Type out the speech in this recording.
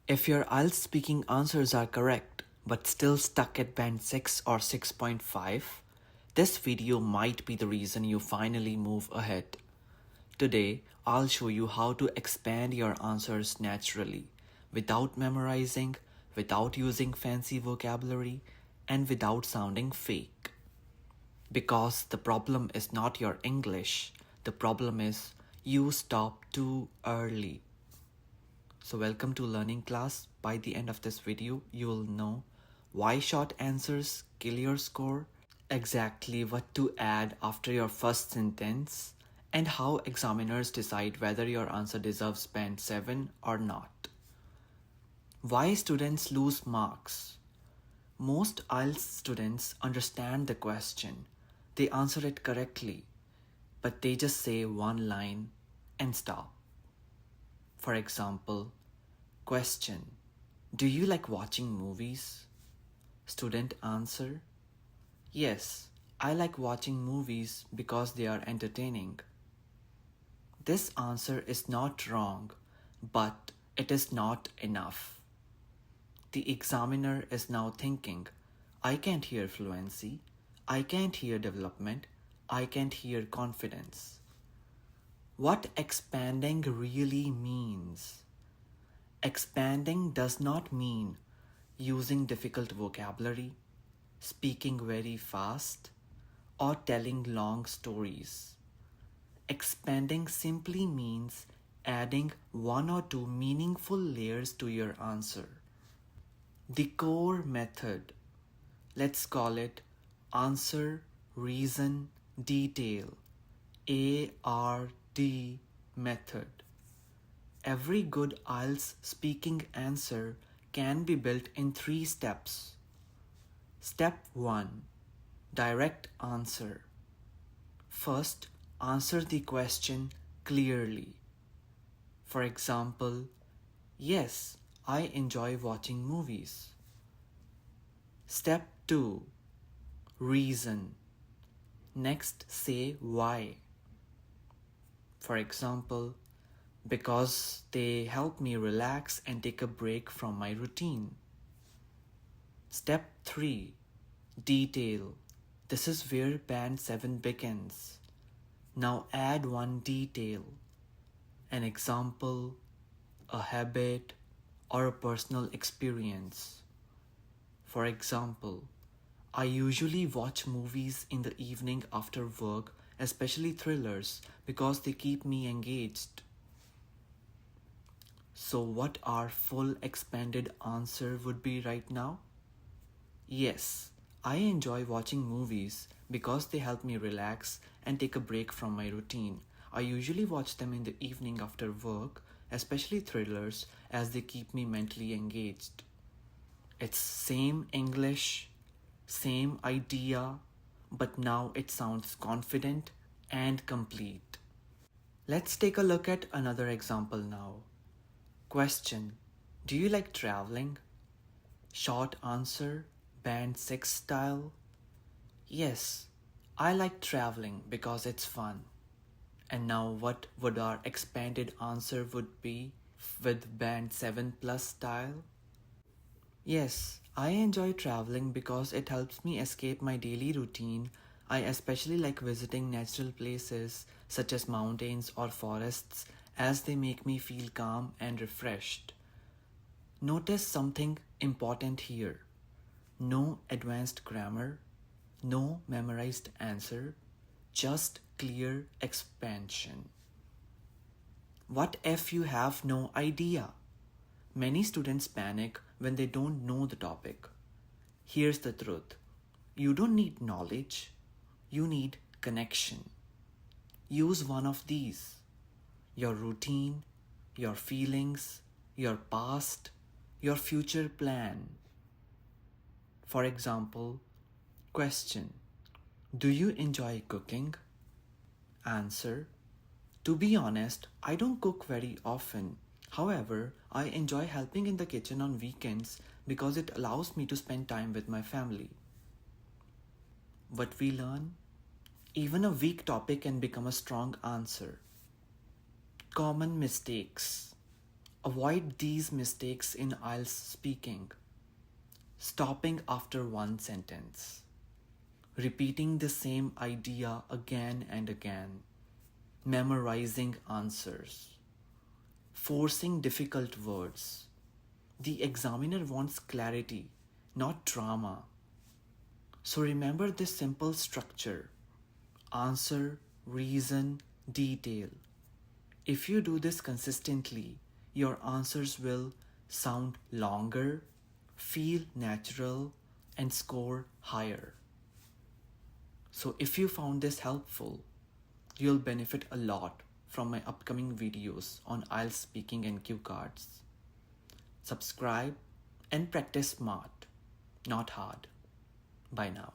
If your IELTS speaking answers are correct, but still stuck at band 6 or 6.5, this video might be the reason you finally move ahead. Today, I'll show you how to expand your answers naturally, without memorizing, without using fancy vocabulary, and without sounding fake. Because the problem is not your English, the problem is you stop too early. So welcome to learning class. By the end of this video, you will know why short answers kill your score, exactly what to add after your first sentence, and how examiners decide whether your answer deserves band 7 or not. Why students lose marks? Most IELTS students understand the question. They answer it correctly, but they just say one line and stop. For example, question: do you like watching movies? Student answer: yes, I like watching movies because they are entertaining. This answer is not wrong, but it is not enough. The examiner is now thinking, I can't hear fluency, I can't hear development, I can't hear confidence. What expanding really means? Expanding does not mean using difficult vocabulary, speaking very fast, or telling long stories. Expanding simply means adding one or two meaningful layers to your answer. The core method, let's call it answer, reason, detail, ARD method. Every good IELTS speaking answer can be built in 3 steps. Step 1. Direct answer. First, answer the question clearly. For example, yes, I enjoy watching movies. Step 2. Reason. Next, say why. For example, because they help me relax and take a break from my routine. Step 3. Detail. This is where band 7 begins. Now add one detail, an example, a habit, or a personal experience. For example, I usually watch movies in the evening after work, especially thrillers, because they keep me engaged. So what our full expanded answer would be right now? Yes, I enjoy watching movies because they help me relax and take a break from my routine. I usually watch them in the evening after work, especially thrillers, as they keep me mentally engaged. It's same English, same idea, but now it sounds confident and complete. Let's take a look at another example now. Question: do you like traveling? Short answer, band 6 style. Yes, I like traveling because it's fun. And now what would our expanded answer would be with band 7 plus style? Yes, I enjoy traveling because it helps me escape my daily routine. I especially like visiting natural places such as mountains or forests as they make me feel calm and refreshed. Notice something important here. No advanced grammar, no memorized answer, just clear expansion. What if you have no idea? Many students panic when they don't know the topic. Here's the truth. You don't need knowledge, you need connection. Use one of these: your routine, your feelings, your past, your future plan. For example, question: do you enjoy cooking? Answer: to be honest, I don't cook very often. However, I enjoy helping in the kitchen on weekends because it allows me to spend time with my family. What we learn? Even a weak topic can become a strong answer. Common mistakes. Avoid these mistakes in IELTS speaking. Stopping after one sentence. Repeating the same idea again and again. Memorizing answers. Forcing difficult words. The examiner wants clarity, not drama. So remember this simple structure: answer, reason, detail. If you do this consistently, your answers will sound longer, feel natural, and score higher. So if you found this helpful, you'll benefit a lot from my upcoming videos on IELTS speaking and cue cards. Subscribe and practice smart, not hard. Bye now.